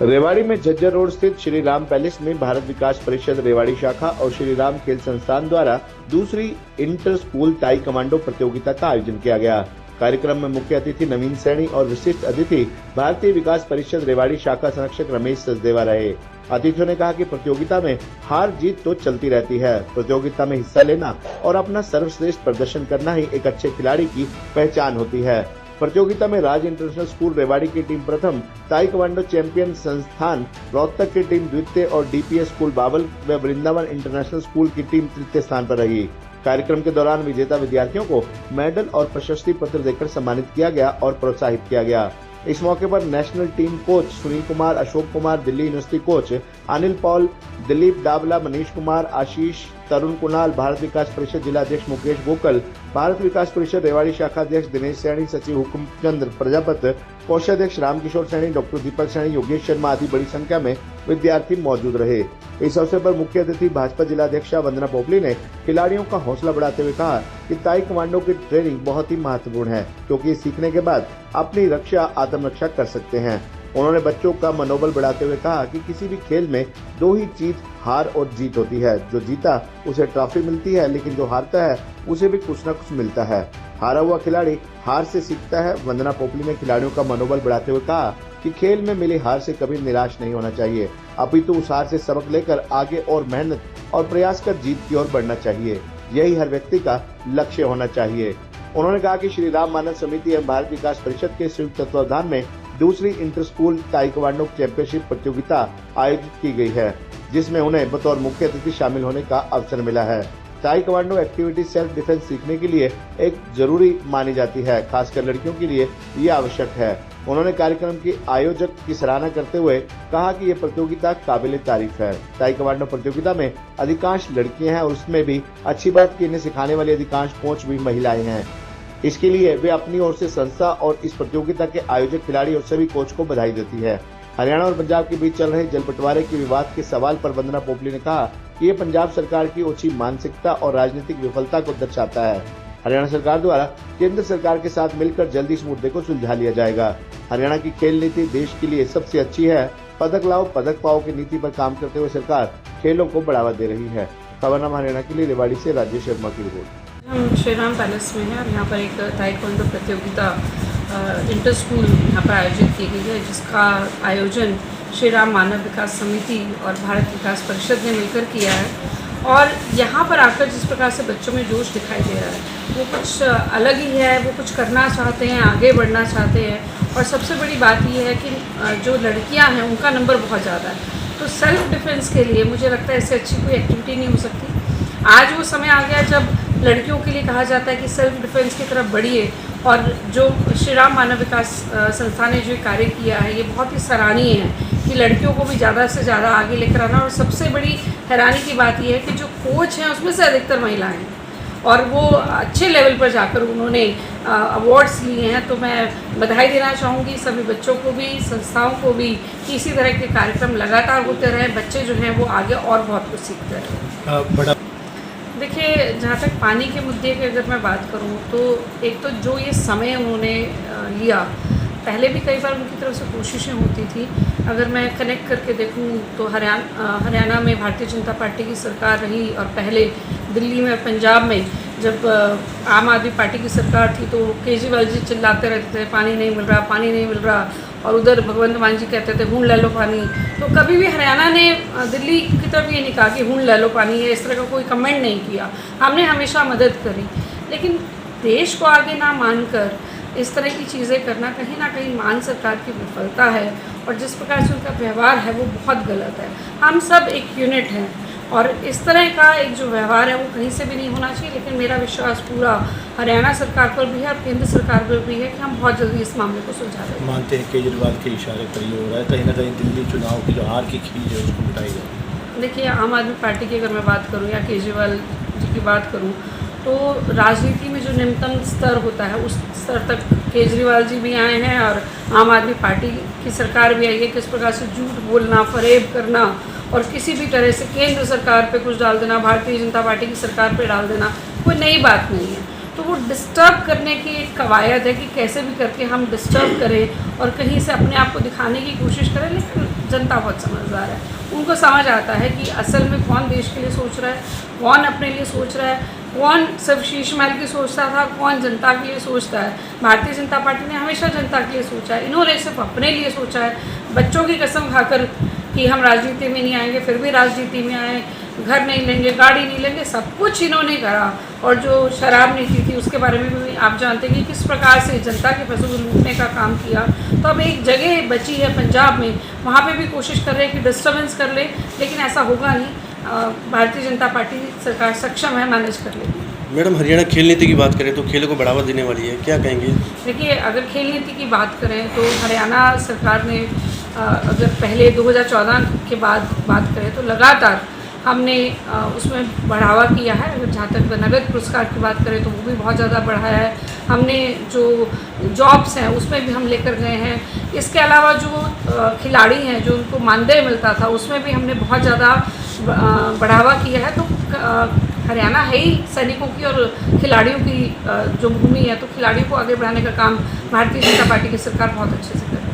रेवाड़ी में झज्जर रोड स्थित श्री राम पैलेस में भारत विकास परिषद रेवाड़ी शाखा और श्री राम खेल संस्थान द्वारा दूसरी इंटर स्कूल ताई कमांडो प्रतियोगिता का आयोजन किया गया। कार्यक्रम में मुख्य अतिथि नवीन सैनी और विशिष्ट अतिथि भारतीय विकास परिषद रेवाड़ी शाखा संरक्षक रमेश सचदेवा रहे। अतिथियों ने कहा कि प्रतियोगिता में हार जीत तो चलती रहती है। प्रतियोगिता में हिस्सा लेना और अपना सर्वश्रेष्ठ प्रदर्शन करना ही एक अच्छे खिलाड़ी की पहचान होती है। प्रतियोगिता में राज इंटरनेशनल स्कूल रेवाड़ी की टीम प्रथम, ताई कमांडो चैंपियन संस्थान रोहतक की टीम द्वितीय और डीपीएस स्कूल बावल व वृंदावन इंटरनेशनल स्कूल की टीम तृतीय स्थान पर रही। कार्यक्रम के दौरान विजेता विद्यार्थियों को मेडल और प्रशस्ति पत्र देकर सम्मानित किया गया और प्रोत्साहित किया गया। इस मौके पर national team coach Sunil Kumar, Ashok Kumar, Delhi University coach Anil Paul, Dilip Dabla, Manish Kumar, Ashish, Tarun Kunal, Bharat Vikas Parishad जिला अध्यक्ष मुकेश गोकल, भारत विकास परिषद रेवाड़ी शाखा अध्यक्ष दिनेश सैनी, सचिव हुकुमचंद प्रजापत, कोषाध्यक्ष रामकिशोर सैनी, डॉक्टर दीपक सैनी, योगेश शर्मा आदि बड़ी संख्या में विद्यार्थी मौजूद रहे। इस अवसर पर मुख्य अतिथि भाजपा जिला अध्यक्षा वंदना पोपली ने खिलाड़ियों का हौसला बढ़ाते हुए कहा कि ताई कमांडो की ट्रेनिंग बहुत ही महत्वपूर्ण है, क्योंकि सीखने के बाद अपनी रक्षा आत्मरक्षा कर सकते हैं। उन्होंने बच्चों का मनोबल बढ़ाते हुए कहा कि किसी भी खेल में दो ही चीज हार और जीत होती है। जो जीता उसे ट्रॉफी मिलती है, लेकिन जो हारता है उसे भी कुछ न कुछ मिलता है। हारा हुआ खिलाड़ी हार से सीखता है। वंदना पोपली ने खिलाड़ियों का मनोबल बढ़ाते हुए कहा कि खेल में मिली हार से कभी निराश नहीं होना चाहिए, अपितु उस हार से सबक लेकर आगे और मेहनत और प्रयास कर जीत की ओर बढ़ना चाहिए। यही हर व्यक्ति का लक्ष्य होना चाहिए। उन्होंने कहा कि श्री राम मानव समिति एवं भारत विकास परिषद के संयुक्त तत्वावधान में दूसरी इंटर स्कूल ताई कमांडो चैंपियनशिप प्रतियोगिता आयोजित की गई है, जिसमें उन्हें बतौर मुख्य अतिथि शामिल होने का अवसर मिला है। ताई कमांडो एक्टिविटी सेल्फ डिफेंस सीखने के लिए एक जरूरी मानी जाती है, खासकर लड़कियों के लिए ये आवश्यक है। उन्होंने कार्यक्रम के आयोजक की सराहना करते हुए कहा कि ये प्रतियोगिता काबिले तारीफ है। ताई कमांडो प्रतियोगिता में अधिकांश लड़कियां हैं और उसमें भी अच्छी बात कि इन्हें सिखाने वाली अधिकांश कोच भी महिलाएं हैं। इसके लिए वे अपनी ओर से संस्था और इस प्रतियोगिता के आयोजक खिलाड़ी और सभी कोच को बधाई देती है। हरियाणा और पंजाब के बीच चल रहे जल बंटवारे के विवाद के सवाल पर वंदना पोपली ने कहा कि ये पंजाब सरकार की ओछी मानसिकता और राजनीतिक विफलता को दर्शाता है। हरियाणा सरकार द्वारा केंद्र सरकार के साथ मिलकर जल्दी इस मुद्दे को सुलझा लिया जाएगा। हरियाणा की खेल नीति देश के लिए सबसे अच्छी है। पदक लाओ पदक पाओ की नीति पर काम करते हुए सरकार खेलों को बढ़ावा दे रही है। खबरनामा हरियाणा के लिए रेवाड़ी से राजेश शर्मा की रिपोर्ट। हम श्री राम पैलेस में हैं और यहाँ पर एक ताइक्वांडो प्रतियोगिता इंटर स्कूल यहाँ पर आयोजित की गई है, जिसका आयोजन श्री राम मानव विकास समिति और भारत विकास परिषद ने मिलकर किया है। और यहाँ पर आकर जिस प्रकार से बच्चों में जोश दिखाई दे रहा है वो कुछ अलग ही है। वो कुछ करना चाहते हैं, आगे बढ़ना चाहते हैं। और सबसे बड़ी बात ये है कि जो लड़कियाँ हैं उनका नंबर बहुत ज़्यादा है। तो सेल्फ डिफेंस के लिए मुझे लगता है इससे अच्छी कोई एक्टिविटी नहीं हो सकती। आज वो समय आ गया जब लड़कियों के लिए कहा जाता है कि सेल्फ डिफेंस की तरफ बढ़िए। और जो श्री राम मानव विकास संस्थान ने जो कार्य किया है ये बहुत ही सराहनीय है कि लड़कियों को भी ज़्यादा से ज़्यादा आगे लेकर आना। और सबसे बड़ी हैरानी की बात यह है कि जो कोच हैं उसमें से अधिकतर महिलाएं हैं और वो अच्छे लेवल पर जाकर उन्होंने अवार्ड्स लिए हैं। तो मैं बधाई देना चाहूँगी सभी बच्चों को भी, संस्थाओं को भी कि इसी तरह के कार्यक्रम लगातार होते रहें। बच्चे जो हैं वो आगे और बहुत कुछ सीखते रहें। देखिए, जहाँ तक पानी के मुद्दे की अगर मैं बात करूँ तो एक तो जो ये समय उन्होंने लिया, पहले भी कई बार उनकी तरफ से कोशिशें होती थी। अगर मैं कनेक्ट करके देखूँ तो हरियाणा में भारतीय जनता पार्टी की सरकार रही और पहले दिल्ली में और पंजाब में जब आम आदमी पार्टी की सरकार थी तो केजरीवाल जी चिल्लाते रहते थे पानी नहीं मिल रहा, पानी नहीं मिल रहा। और उधर भगवंत मान जी कहते थे हूँ ले लो पानी। तो कभी भी हरियाणा ने दिल्ली की तरफ ये नहीं कहा कि हूँ ले लो पानी, है इस तरह का कोई कमेंट नहीं किया। हमने हमेशा मदद करी। लेकिन देश को आगे ना मानकर इस तरह की चीज़ें करना कहीं ना कहीं मान सरकार की विफलता है। और जिस प्रकार से उनका व्यवहार है वो बहुत गलत है। हम सब एक यूनिट हैं और इस तरह का एक जो व्यवहार है वो कहीं से भी नहीं होना चाहिए। लेकिन मेरा विश्वास पूरा हरियाणा सरकार पर भी है और केंद्र सरकार पर भी है कि हम बहुत जल्दी इस मामले को सुलझा देंगे। मानते हैं केजरीवाल के इशारे पर ये हो रहा है, कहीं ना कहीं दिल्ली चुनाव की जो हार की खींच है उसको मिटाई जाए। देखिए, आम आदमी पार्टी की अगर मैं बात करूं या केजरीवाल जी की बात करूं तो राजनीति में जो निम्नतम स्तर होता है उस स्तर तक केजरीवाल जी भी आए हैं और आम आदमी पार्टी की सरकार भी आई है। किस प्रकार से झूठ बोलना, फरेब करना और किसी भी तरह से केंद्र सरकार पे कुछ डाल देना, भारतीय जनता पार्टी की सरकार पे डाल देना कोई नई बात नहीं है। तो वो डिस्टर्ब करने की एक कवायद है कि कैसे भी करके हम डिस्टर्ब करें और कहीं से अपने आप को दिखाने की कोशिश करें। लेकिन जनता बहुत समझदार है, उनको समझ आता है कि असल में कौन देश के लिए सोच रहा है, कौन अपने लिए सोच रहा है, कौन सिर्फ शीश महल की सोचता था, कौन जनता के लिए सोचता है। भारतीय जनता पार्टी ने हमेशा जनता के लिए सोचा है, इन्होंने सिर्फ अपने लिए सोचा है। बच्चों की कसम खाकर कि हम राजनीति में नहीं आएंगे, फिर भी राजनीति में आए, घर नहीं लेंगे, गाड़ी नहीं लेंगे, सब कुछ इन्होंने करा। और जो शराब नीति थी उसके बारे में भी आप जानते हैं कि किस प्रकार से जनता के पैसों को लूटने का काम किया। तो अब एक जगह बची है पंजाब में, वहाँ पे भी कोशिश कर रहे हैं कि डिस्टर्बेंस कर ले, लेकिन ऐसा होगा नहीं। भारतीय जनता पार्टी सरकार सक्षम है, मैनेज कर लेगी। मैडम, हरियाणा खेल नीति की बात करें तो खेलों को बढ़ावा देने वाली है, क्या कहेंगे? देखिए, अगर खेल नीति की बात करें तो हरियाणा सरकार ने अगर पहले 2014 के बाद बात करें तो लगातार हमने उसमें बढ़ावा किया है। अगर जहाँ तक नगद पुरस्कार की बात करें तो वो भी बहुत ज़्यादा बढ़ाया है हमने। जो जॉब्स हैं उसमें भी हम लेकर गए हैं। इसके अलावा जो खिलाड़ी हैं, जो उनको मानदेय मिलता था, उसमें भी हमने बहुत ज़्यादा बढ़ावा किया है। तो हरियाणा है ही सैनिकों की और खिलाड़ियों की जो भूमि है, तो खिलाड़ियों को आगे बढ़ाने का काम भारतीय जनता पार्टी की सरकार बहुत अच्छे से कर रही है।